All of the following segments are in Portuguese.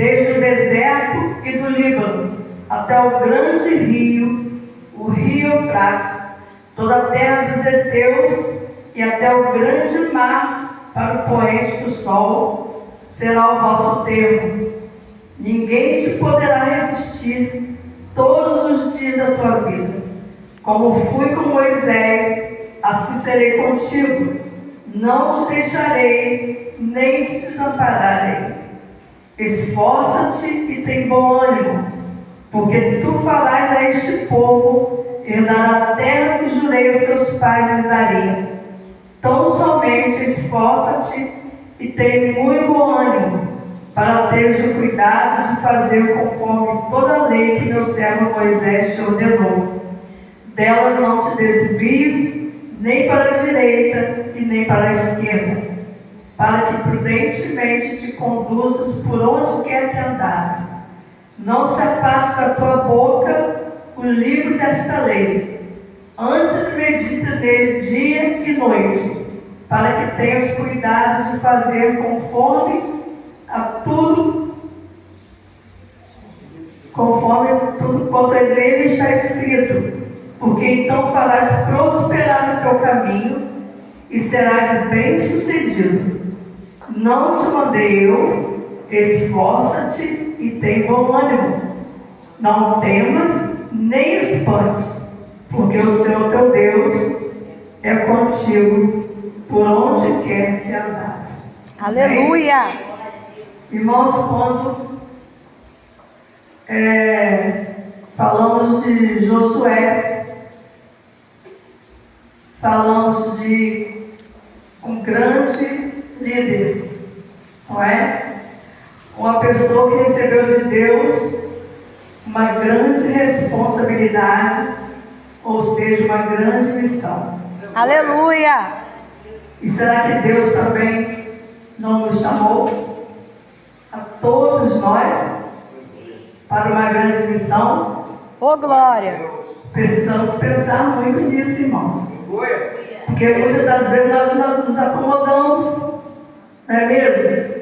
desde o deserto e do Líbano, até o grande rio, o rio Eufrates, toda a terra dos heteus e até o grande mar para o poente do sol, será o vosso termo. Ninguém te poderá resistir todos os dias da tua vida. Como fui com Moisés, assim serei contigo. Não te deixarei, nem te desampararei. Esforça-te e tem bom ânimo, porque tu farás a este povo herdar a terra que jurei aos seus pais lhe daria. Tão somente esforça-te e tem muito bom ânimo, para teres o cuidado de fazer conforme toda a lei que meu servo Moisés te ordenou. Dela não te desvies, nem para a direita e nem para a esquerda, para que prudentemente te conduzas por onde quer que andares. Não se aparte da tua boca o livro desta lei. Antes medita nele dia e noite, para que tenhas cuidado de fazer conforme tudo quanto nele está escrito, porque então farás prosperar o teu caminho e serás bem-sucedido. Não te mandei eu? Esforça-te e tem bom ânimo. Não temas nem espantes, porque o Senhor teu Deus é contigo por onde quer que andares. Aleluia! Amém? Irmãos, quando falamos de Josué, falamos de um grande líder, não é? Uma pessoa que recebeu de Deus uma grande responsabilidade, ou seja, uma grande missão. Aleluia! E será que Deus também não nos chamou a todos nós para uma grande missão? Ô glória! Precisamos pensar muito nisso, irmãos. Porque muitas das vezes nós nos acomodamos, não é mesmo?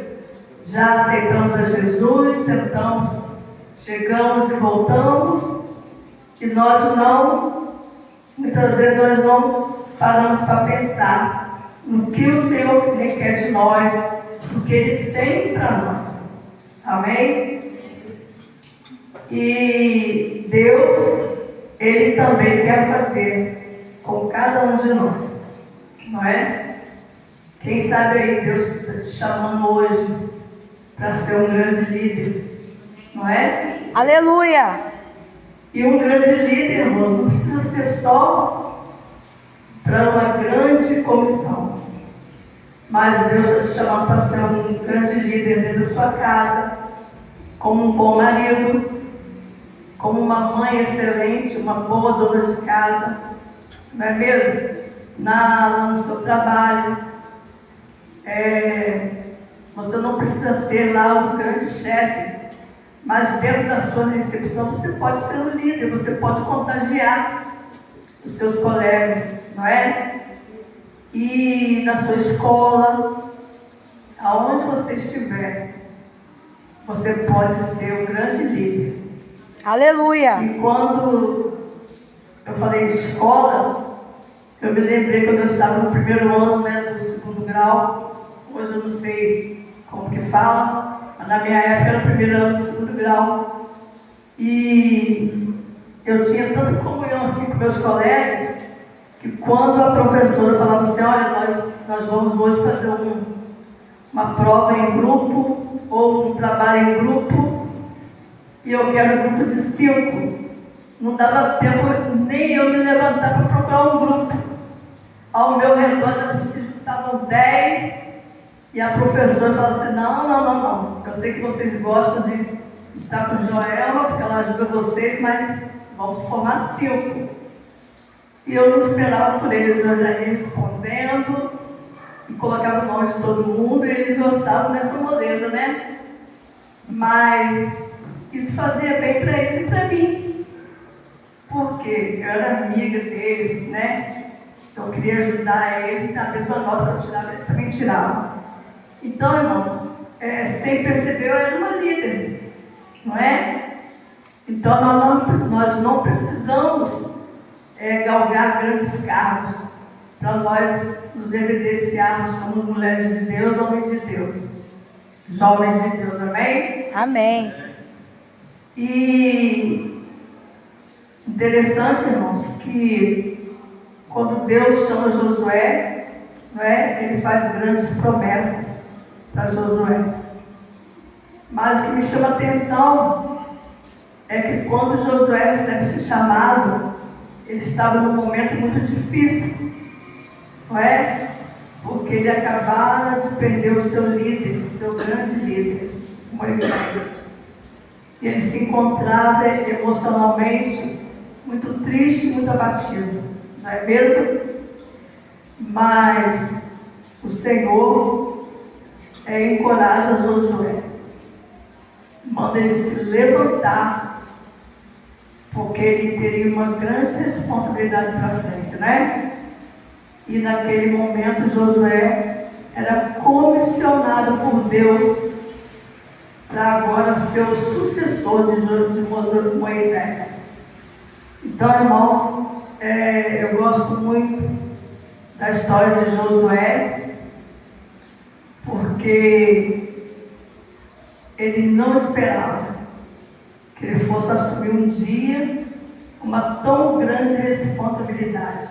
Já aceitamos a Jesus, sentamos, chegamos e voltamos, e nós não, muitas vezes nós não paramos para pensar no que o Senhor requer de nós, no que Ele tem para nós. Amém? E Deus, Ele também quer fazer com cada um de nós, não é? Quem sabe aí Deus está te chamando hoje para ser um grande líder, não é? Aleluia! E um grande líder, irmãos, não precisa ser só para uma grande comissão, mas Deus está te chamando para ser um grande líder dentro da sua casa, como um bom marido, como uma mãe excelente, uma boa dona de casa, não é mesmo? Lá no seu trabalho. Você não precisa ser lá o grande chefe, mas dentro da sua recepção você pode ser um líder, você pode contagiar os seus colegas, não é? E na sua escola, aonde você estiver, você pode ser um grande líder. Aleluia! E quando eu falei de escola, eu me lembrei quando eu estava no primeiro ano, né, do segundo grau. Hoje eu não sei como que fala, mas na minha época era o primeiro ano do segundo grau. E eu tinha tanta comunhão assim com meus colegas, que quando a professora falava assim, olha, nós vamos hoje fazer uma prova em grupo, ou um trabalho em grupo, e eu quero um grupo de 5. Não dava tempo nem eu me levantar para procurar um grupo. Ao meu redor já se juntavam 10, e a professora falava assim, não. Eu sei que vocês gostam de estar com Joelma, porque ela ajuda vocês, mas vamos formar 5. E eu não esperava por eles, eu já ia respondendo, e colocava o nome de todo mundo, e eles gostavam dessa moleza, né? Mas isso fazia bem para eles e para mim, porque eu era amiga deles, né? Então eu queria ajudar eles, na mesma nota que eu tirava, eles também tiravam. Então, irmãos, sem perceber, eu era uma líder, não é? Então nós não precisamos galgar grandes cargos para nós nos evidenciarmos como mulheres de Deus, homens de Deus, jovens de Deus, amém? Amém. E interessante, irmãos, que quando Deus chama Josué, não é? Ele faz grandes promessas para Josué. Mas o que me chama a atenção é que quando Josué recebe esse chamado, ele estava num momento muito difícil, não é? Porque ele acabara de perder o seu líder, o seu grande líder, Moisés. E ele se encontrava emocionalmente muito triste, muito abatido, não é mesmo? Mas o Senhor encoraja Josué, manda ele se levantar, porque ele teria uma grande responsabilidade para frente, né? E naquele momento Josué era comissionado por Deus para agora ser o sucessor de Moisés. Então, irmãos, eu gosto muito da história de Josué, porque ele não esperava que ele fosse assumir um dia uma tão grande responsabilidade.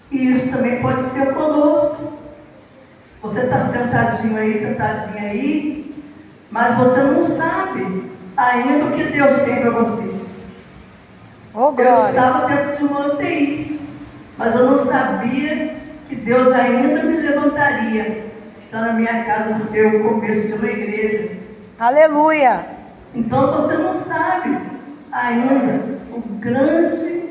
E isso também pode ser conosco. Você está sentadinho aí, sentadinha aí, mas você não sabe ainda o que Deus tem para você. Oh, Eu glória. estava dentro de uma UTI, mas eu não sabia que Deus ainda me levantaria para na minha casa ser o começo de uma igreja. Aleluia. Então você não sabe ainda o grande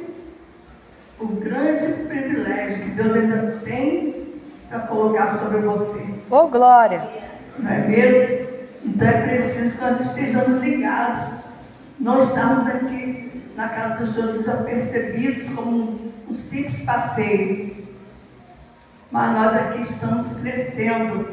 privilégio que Deus ainda tem para colocar sobre você. Oh, glória. Não é mesmo? Então é preciso que nós estejamos ligados, não estamos aqui na casa do Senhor desapercebidos como um simples passeio, mas nós aqui estamos crescendo,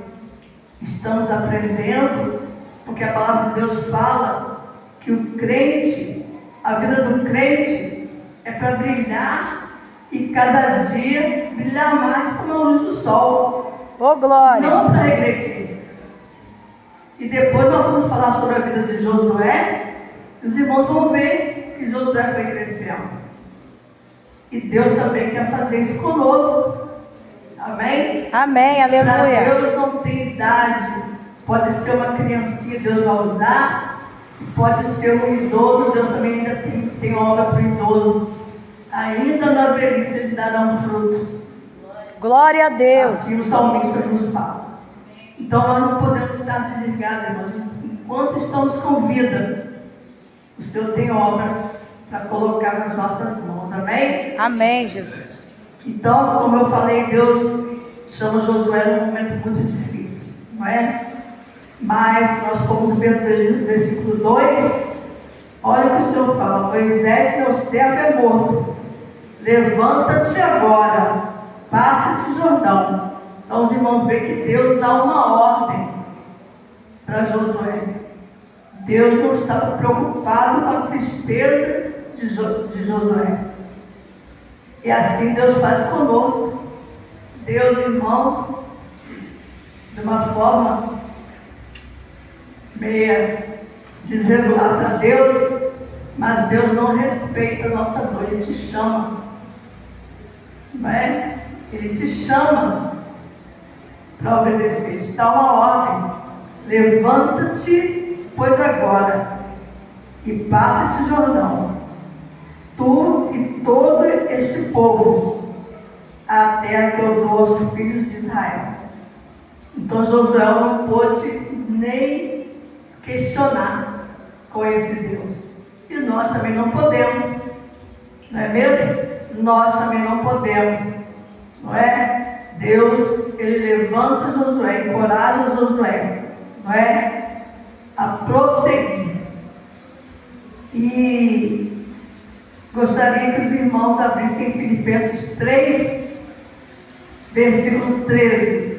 estamos aprendendo, porque a palavra de Deus fala que o crente, a vida do crente é para brilhar e cada dia brilhar mais como a luz do sol. Oh, glória. Não para regredir. E depois nós vamos falar sobre a vida de Josué. E os irmãos vão ver que Josué foi crescendo. E Deus também quer fazer isso conosco. Amém? Amém. Para Aleluia. Deus não tem idade. Pode ser uma criancinha, Deus vai usar. Pode ser um idoso, Deus também ainda tem obra para o idoso. Ainda na velhice eles darão frutos. Glória a Deus. Assim o salmista nos fala. Então nós não podemos estar desligados, irmãos. Enquanto estamos com vida, o Senhor tem obra para colocar nas nossas mãos. Amém? Amém, Jesus. Então, como eu falei, Deus chama Josué num momento muito difícil, não é? Mas nós fomos ver no versículo 2, olha o que o Senhor fala: Moisés, meu servo, é morto. Levanta-te agora, passa esse Jordão. Então os irmãos veem que Deus dá uma ordem para Josué. Deus não estava preocupado com a tristeza de Josué. E assim Deus faz conosco. Deus, irmãos, de uma forma meia desregular para Deus, mas Deus não respeita a nossa dor, Ele te chama, não é? Ele te chama para obedecer, te dá uma ordem: levanta-te, pois agora, e passa este Jordão, tu e todo este povo, a terra que eu dou aos filhos de Israel. Então Josué não pôde nem questionar com esse Deus. E nós também não podemos, não é mesmo? Nós também não podemos, não é? Deus, Ele levanta Josué, encoraja Josué, não é? A prosseguir. E gostaria que os irmãos abrissem Filipenses 3, versículo 13.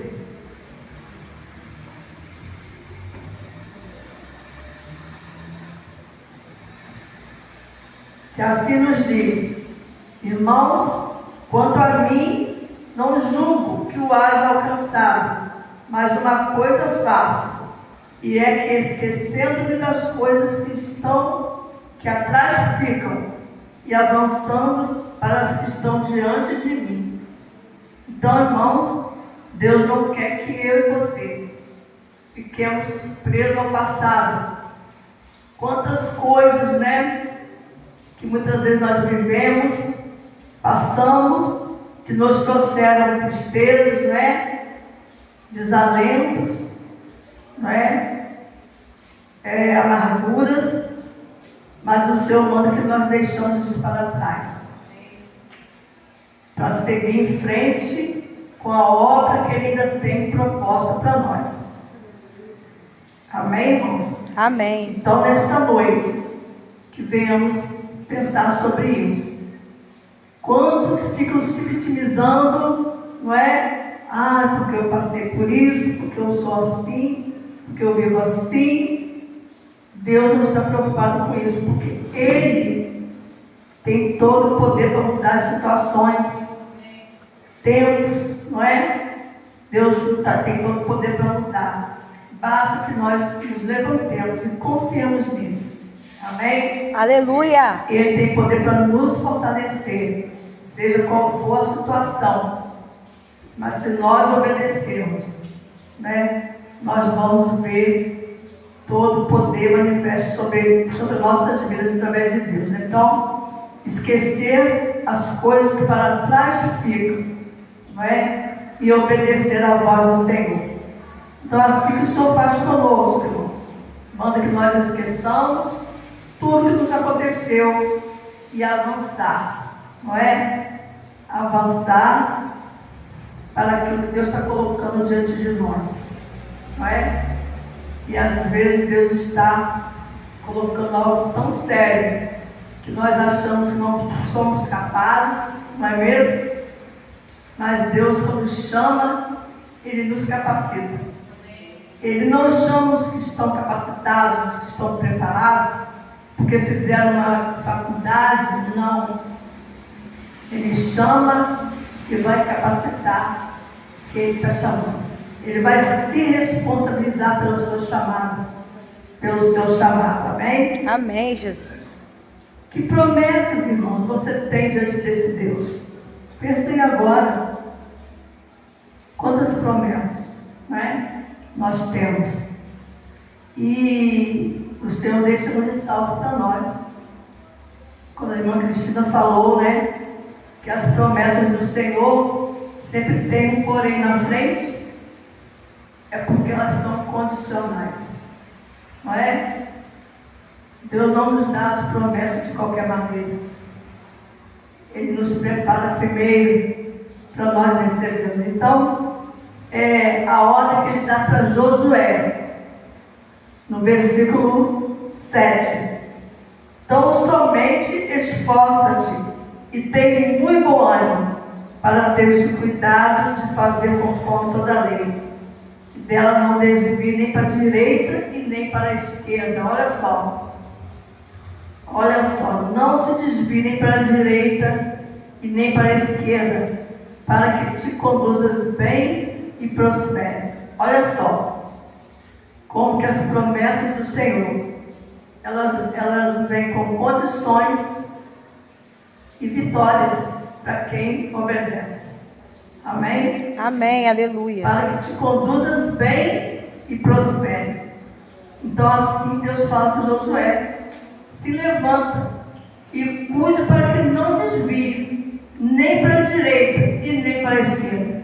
que assim nos diz: irmãos, quanto a mim, não julgo que o haja alcançado, mas uma coisa faço, e é que, esquecendo-me das coisas que atrás ficam, e avançando para as que estão diante de mim. Então, irmãos, Deus não quer que eu e você fiquemos presos ao passado. Quantas coisas, né, que muitas vezes nós vivemos, passamos, que nos trouxeram tristezas, né, desalentos, né, amarguras, mas o Senhor manda que nós deixamos isso para trás, para seguir em frente com a obra que Ele ainda tem proposta para nós. Amém, irmãos? Amém. Então, nesta noite, que venhamos pensar sobre isso. Quantos ficam se vitimizando, não é? Ah, porque eu passei por isso, porque eu sou assim, porque eu vivo assim. Deus não está preocupado com isso, porque Ele tem todo o poder para mudar as situações, tempos, não é? Deus tem todo o poder para mudar. Basta que nós nos levantemos e confiemos nele. Amém? Aleluia. Ele tem poder para nos fortalecer, seja qual for a situação. Mas se nós obedecermos, né, nós vamos ver todo o poder manifesto sobre nossas vidas através de Deus. Então, esquecer as coisas que para trás ficam, não é? E obedecer à voz do Senhor. Então, assim que o Senhor faz conosco, irmão, manda que nós esqueçamos tudo que nos aconteceu e avançar, não é? Avançar para aquilo que Deus está colocando diante de nós, não é? E às vezes Deus está colocando algo tão sério que nós achamos que não somos capazes, não é mesmo? Mas Deus, quando chama, Ele nos capacita. Ele não chama os que estão capacitados, os que estão preparados, porque fizeram uma faculdade, não. Ele chama e vai capacitar quem Ele está chamando. Ele vai se responsabilizar pelo seu chamado, amém? Amém, Jesus. Que promessas, irmãos, você tem diante desse Deus? Pensem agora, quantas promessas, né, nós temos. E o Senhor deixa um ressalto para nós. Quando a irmã Cristina falou, né, que as promessas do Senhor sempre tem um porém na frente, é porque elas são condicionais, não é? Deus não nos dá as promessas de qualquer maneira. Ele nos prepara primeiro para nós recebermos. Então, a ordem que Ele dá para Josué, no versículo 7. Então, somente esforça-te e tem muito bom ânimo para teres o cuidado de fazer conforme toda a lei. Dela não desvie nem para a direita e nem para a esquerda. Olha só, não se desvie nem para a direita e nem para a esquerda, para que te conduzas bem e prospere. Olha só, como que as promessas do Senhor, elas vêm com condições e vitórias para quem obedece. Amém? Amém, aleluia. Para que te conduzas bem e prospere. Então assim Deus fala para Josué: se levanta e cuide para que não desvie nem para a direita e nem para a esquerda.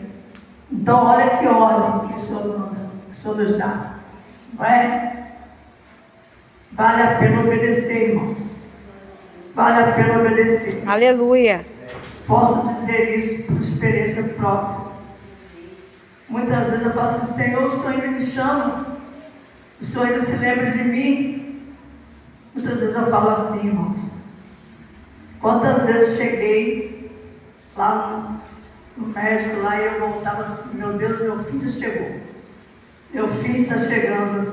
Então olha que ordem que o Senhor manda, que o Senhor nos dá, não é? Vale a pena obedecer, irmãos. Vale a pena obedecer. Aleluia. Posso dizer isso por experiência própria. Muitas vezes eu falo assim: Senhor, o Senhor ainda me chama, o Senhor ainda se lembra de mim. Muitas vezes eu falo assim, irmãos. Quantas vezes cheguei lá no médico lá e eu voltava assim: meu Deus, meu filho já chegou, meu filho está chegando,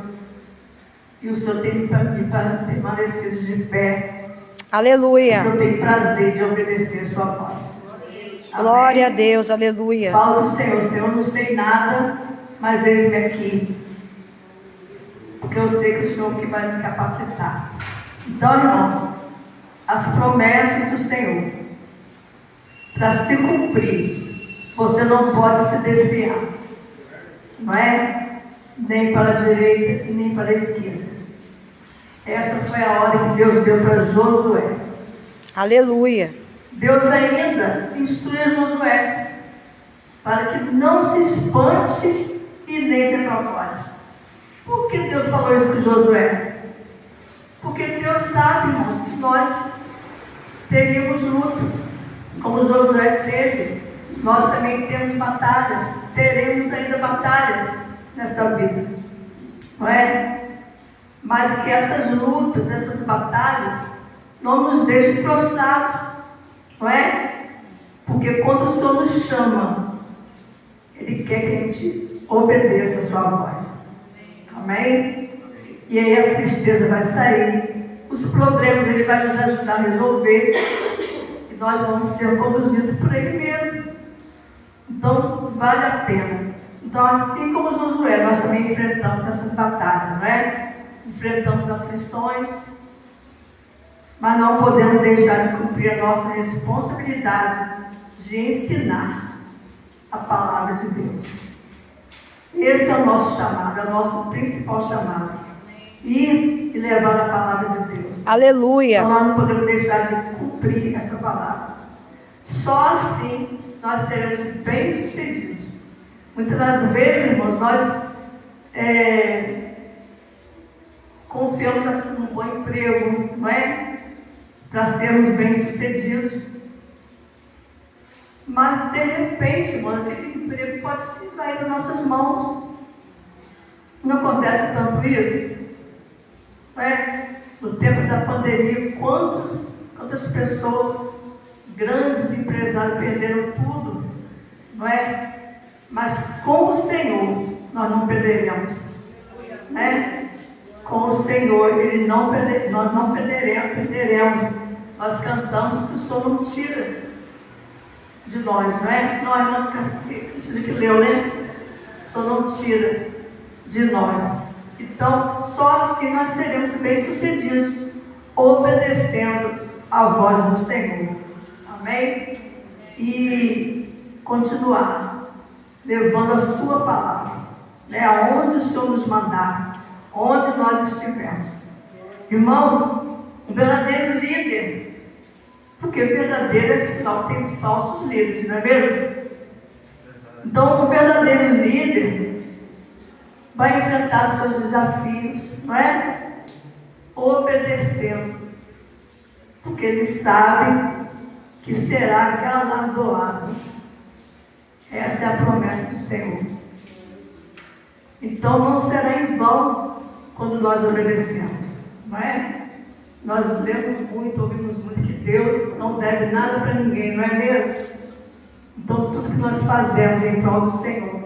e o Senhor tem me permanecido de pé. Aleluia. Eu tenho prazer de obedecer a sua voz. Glória a Amém? Deus. Aleluia. Falo do Senhor, Senhor, eu não sei nada, mas eis-me aqui. Porque eu sei que o Senhor que vai me capacitar. Então, irmãos, as promessas do Senhor, para se cumprir, você não pode se desviar. Não é? Nem para a direita e nem para a esquerda. Essa foi a ordem que Deus deu para Josué. Aleluia. Deus ainda instrui a Josué para que não se espante e nem se apavore. Por que Deus falou isso com Josué? Porque Deus sabe, irmãos, que nós teríamos lutas, como Josué teve. Nós também temos batalhas, teremos ainda batalhas nesta vida, não é? Mas que essas lutas, essas batalhas, não nos deixem prostrados, não é? Porque quando o Senhor nos chama, Ele quer que a gente obedeça a sua voz. Amém? E aí a tristeza vai sair, os problemas Ele vai nos ajudar a resolver, e nós vamos ser conduzidos por Ele mesmo. Então, vale a pena. Então, assim como Josué, nós também enfrentamos essas batalhas, não é? Enfrentamos aflições, mas não podemos deixar de cumprir a nossa responsabilidade de ensinar a palavra de Deus. Esse é o nosso chamado, é o nosso principal chamado. Ir e levar a palavra de Deus. Aleluia. Então nós não podemos deixar de cumprir essa palavra. Só assim nós seremos bem-sucedidos. Muitas das vezes, irmãos, nós confiamos num bom emprego, não é? Para sermos bem-sucedidos. Mas, de repente, irmão, aquele emprego pode se sair das nossas mãos. Não acontece tanto isso? Não é? No tempo da pandemia, quantas pessoas, grandes empresários, perderam tudo, não é? Mas com o Senhor, nós não perderemos, né? Com o Senhor, nós não perderemos. Nós cantamos que o Senhor não tira de nós, não é? Nós não, Cristina que leu, né? O Senhor não tira de nós. Então, só assim nós seremos bem-sucedidos, obedecendo a voz do Senhor. Amém? E continuar levando a sua palavra, né? Aonde o Senhor nos mandar, onde nós estivermos. Irmãos, um verdadeiro líder, porque verdadeiro é sinal que tem falsos líderes, não é mesmo? Então, um verdadeiro líder vai enfrentar seus desafios, não é? Obedecendo, porque ele sabe que será galardoado. Essa é a promessa do Senhor. Então não será em vão quando nós obedecemos, não é? Nós lemos muito, ouvimos muito que Deus não deve nada para ninguém, não é mesmo? Então tudo que nós fazemos em prol do Senhor,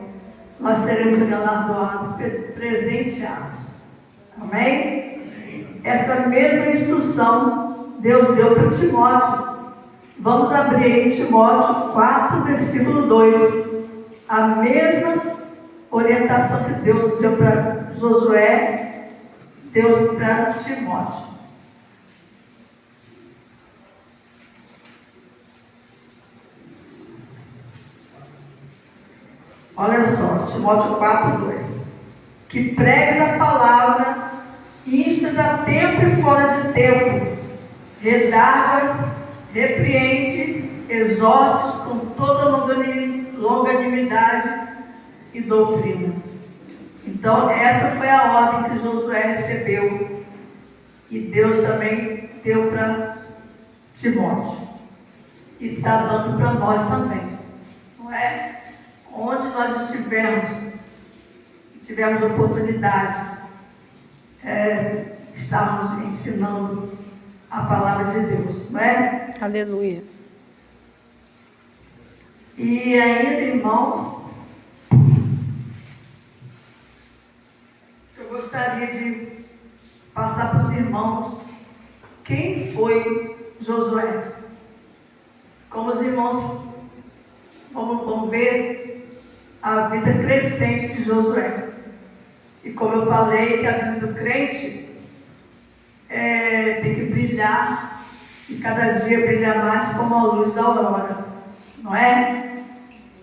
nós seremos galardoados, presenteados. Amém? Essa mesma instrução Deus deu para Timóteo. Vamos abrir aí Timóteo 4, versículo 2. A mesma orientação que Deus deu para Josué, deu para Timóteo. Olha só, Timóteo 4, 2. Que pregues a palavra, instas a tempo e fora de tempo, redargas, repreende, exortes com toda longanimidade e doutrina. Então, essa foi a ordem que Josué recebeu e Deus também deu para Timóteo e está dando para nós também, não é? Onde nós tivermos oportunidade, estarmos ensinando a palavra de Deus, não é? Aleluia. E ainda, irmãos, eu gostaria de passar para os irmãos quem foi Josué. Como os irmãos vão ver a vida crescente de Josué. E como eu falei, que a vida do crente tem que brilhar, e cada dia brilhar mais como a luz da aurora, não é?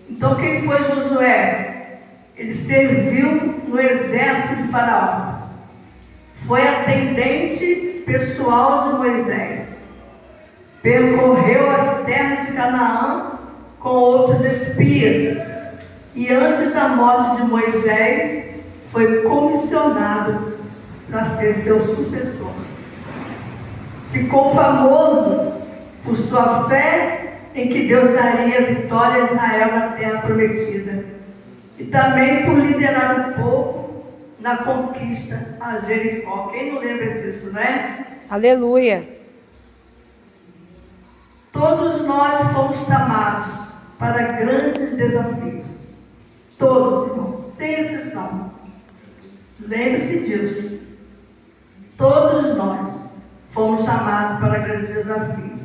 Então quem foi Josué? Ele serviu no exército de Faraó. Foi atendente pessoal de Moisés. Percorreu as terras de Canaã com outros espias. E antes da morte de Moisés, foi comissionado para ser seu sucessor. Ficou famoso por sua fé em que Deus daria vitória a Israel na terra prometida. E também por liderar o povo na conquista a Jericó. Quem não lembra disso, né? Aleluia. Todos nós fomos chamados para grandes desafios. Todos, irmãos, sem exceção. Lembre-se disso. Todos nós fomos chamados para grandes desafios.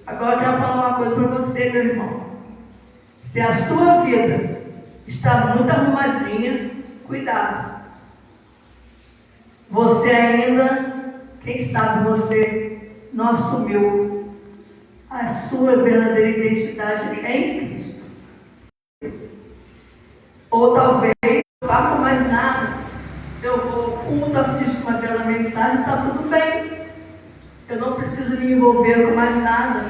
Agora eu quero falar uma coisa para você, meu irmão. Se a sua vida está muito arrumadinha, cuidado. Você ainda, quem sabe você não assumiu a sua verdadeira identidade em Cristo. Ou talvez, não vá com mais nada. Eu vou ao culto, assisto uma bela mensagem, está tudo bem. Eu não preciso me envolver com mais nada.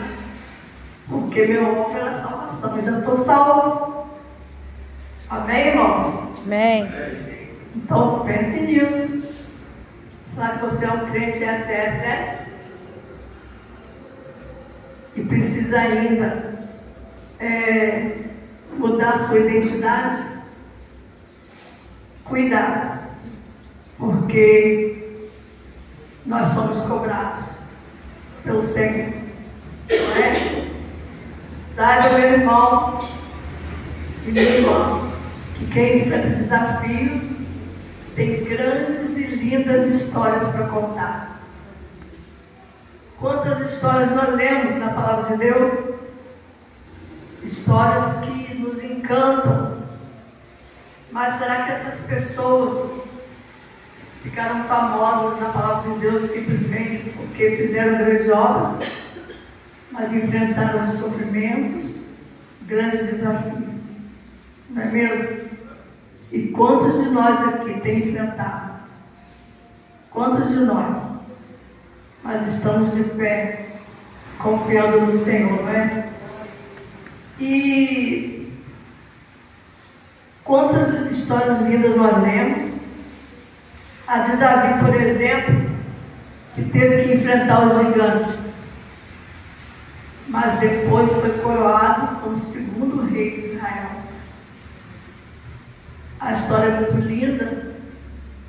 Porque meu alvo era a salvação. Eu já estou salvo. Amém, irmãos? Amém. Então pense nisso. Será que você é um crente SSS? E precisa ainda mudar a sua identidade? Cuidado, porque nós somos cobrados pelo Senhor, não é? Saiba, meu irmão e minha irmã, que quem enfrenta desafios tem grandes e lindas histórias para contar. Quantas histórias nós lemos na palavra de Deus? Histórias que nos encantam. Mas será que essas pessoas ficaram famosas na palavra de Deus simplesmente porque fizeram grandes obras, mas enfrentaram sofrimentos, grandes desafios? Não é mesmo? E quantos de nós aqui tem enfrentado? Quantos de nós? Mas estamos de pé, confiando no Senhor, não é? E quantas histórias lindas nós lemos? A de Davi, por exemplo, que teve que enfrentar os gigantes, mas depois foi coroado como segundo rei de Israel. A história é muito linda,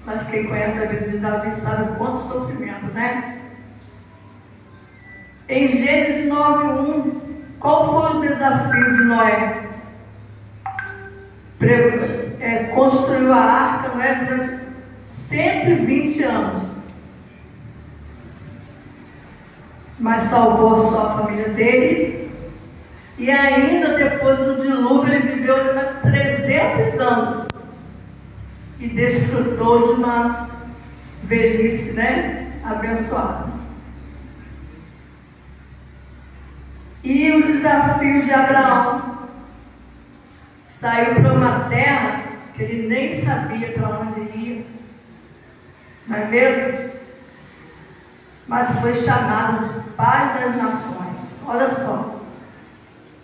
mas quem conhece a vida de Davi sabe quanto sofrimento, né? Em Gênesis 9:1, qual foi o desafio de Noé? Construiu a arca, não é? Durante 120 anos. Mas salvou só a família dele. E ainda depois do dilúvio ele viveu mais 300 anos. E desfrutou de uma velhice, né? Abençoada. E o desafio de Abraão. Saiu para uma terra que ele nem sabia para onde ia. Não é mesmo? Mas foi chamado de Pai das Nações. Olha só.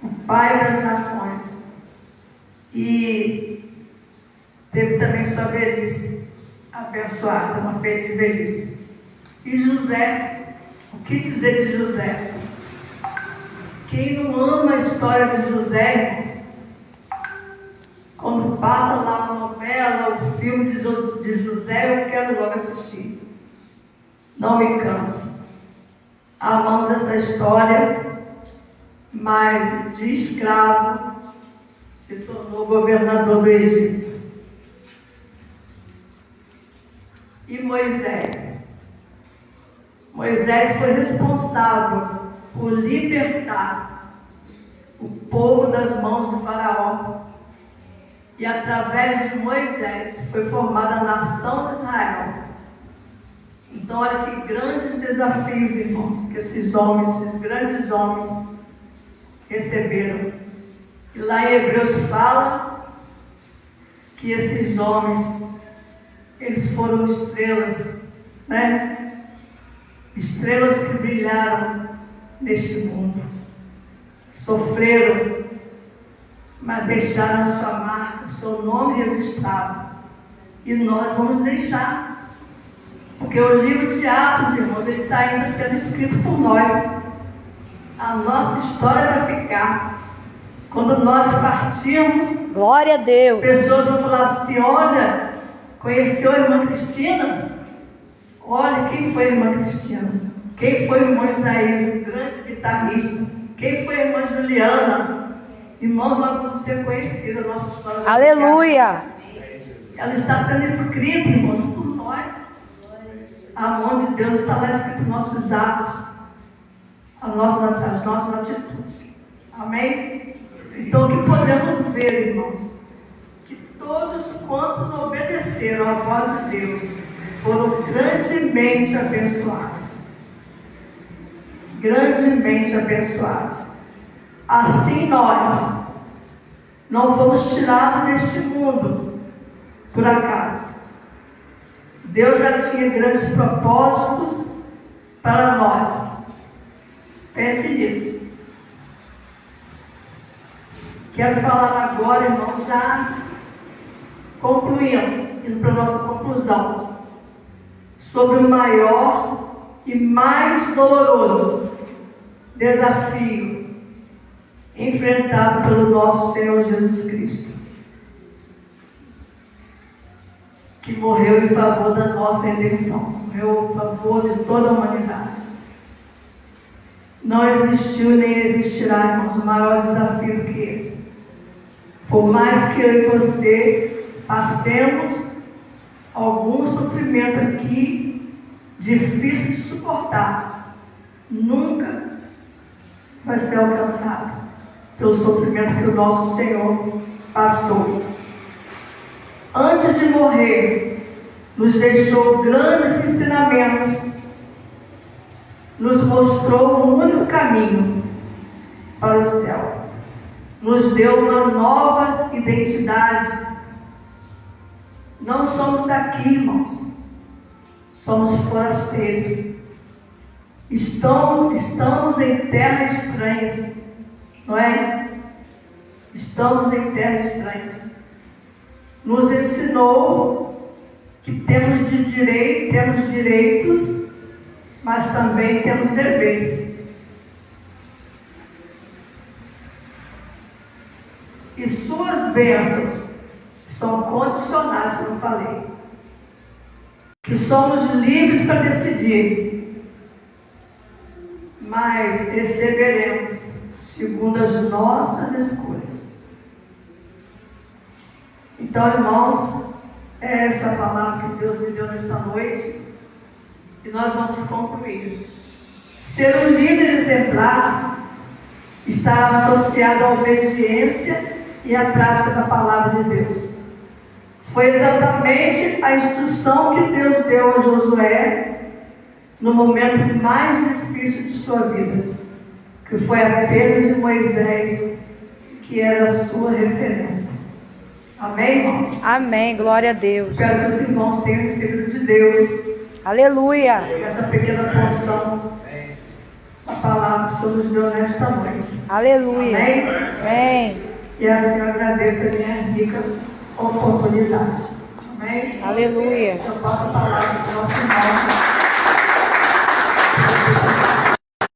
O Pai das Nações. E teve também sua velhice abençoada, uma feliz velhice. E José, o que dizer de José? Quem não ama a história de José, irmãos? Quando passa lá a novela, o filme de José, eu quero logo assistir. Não me canso. Amamos essa história, mas de escravo se tornou governador do Egito. E Moisés Moisés foi responsável por libertar o povo das mãos de Faraó. E através de Moisés foi formada a nação de Israel. Então, olha que grandes desafios, irmãos, que esses homens, esses grandes homens receberam. E lá em Hebreus fala que esses homens, eles foram estrelas, né? Estrelas que brilharam neste mundo. Sofreram, mas deixaram a sua marca, o seu nome registrado. E nós vamos deixar. Porque o livro de Atos, irmãos, ele está ainda sendo escrito por nós. A nossa história vai ficar. Quando nós partirmos, Glória a Deus. pessoas vão falar assim: olha, conheceu a irmã Cristina? Olha, quem foi a irmã Cristina? Quem foi o irmão Isaías, o grande guitarrista? Quem foi a irmã Juliana? Irmãos, nós vamos ser conhecidos, a nossa história vai Aleluia. ficar. Ela está sendo escrita, irmãos, por nós. A mão de Deus está lá escrito nossos atos, as nossas atitudes. Amém? Então, o que podemos ver, irmãos? Que todos quantos obedeceram à voz de Deus foram grandemente abençoados. Grandemente abençoados. Assim nós não fomos tirados deste mundo por acaso. Deus já tinha grandes propósitos para nós. Pense nisso. Quero falar agora, irmão, já concluindo, indo para a nossa conclusão, sobre o maior e mais doloroso desafio enfrentado pelo nosso Senhor Jesus Cristo, que morreu em favor da nossa redenção, morreu em favor de toda a humanidade. Não existiu nem existirá, irmãos, um maior desafio do que esse. Por mais que eu e você passemos algum sofrimento aqui, difícil de suportar, nunca vai ser alcançado pelo sofrimento que o nosso Senhor passou. Antes de morrer, nos deixou grandes ensinamentos, nos mostrou um único caminho para o céu, nos deu uma nova identidade. Não somos daqui, irmãos, somos forasteiros. Estamos em terras estranhas, não é? Estamos em terras estranhas. Nos ensinou que temos direitos, mas também temos deveres. E suas bênçãos são condicionais, como eu falei. Que somos livres para decidir, mas receberemos segundo as nossas escolhas. Então, irmãos, é essa palavra que Deus me deu nesta noite, e nós vamos concluir. Ser um líder exemplar está associado à obediência e à prática da palavra de Deus. Foi exatamente a instrução que Deus deu a Josué no momento mais difícil de sua vida, que foi a perda de Moisés, que era a sua referência. Amém, irmãos? Amém. Glória a Deus. Espero que os irmãos tenham recebido de Deus Aleluia. essa pequena porção da palavra que o Senhor nos deu nesta noite. Aleluia. Amém? Amém. E assim eu agradeço a minha rica oportunidade. Amém? Aleluia. Eu passo a palavra para o nosso irmão.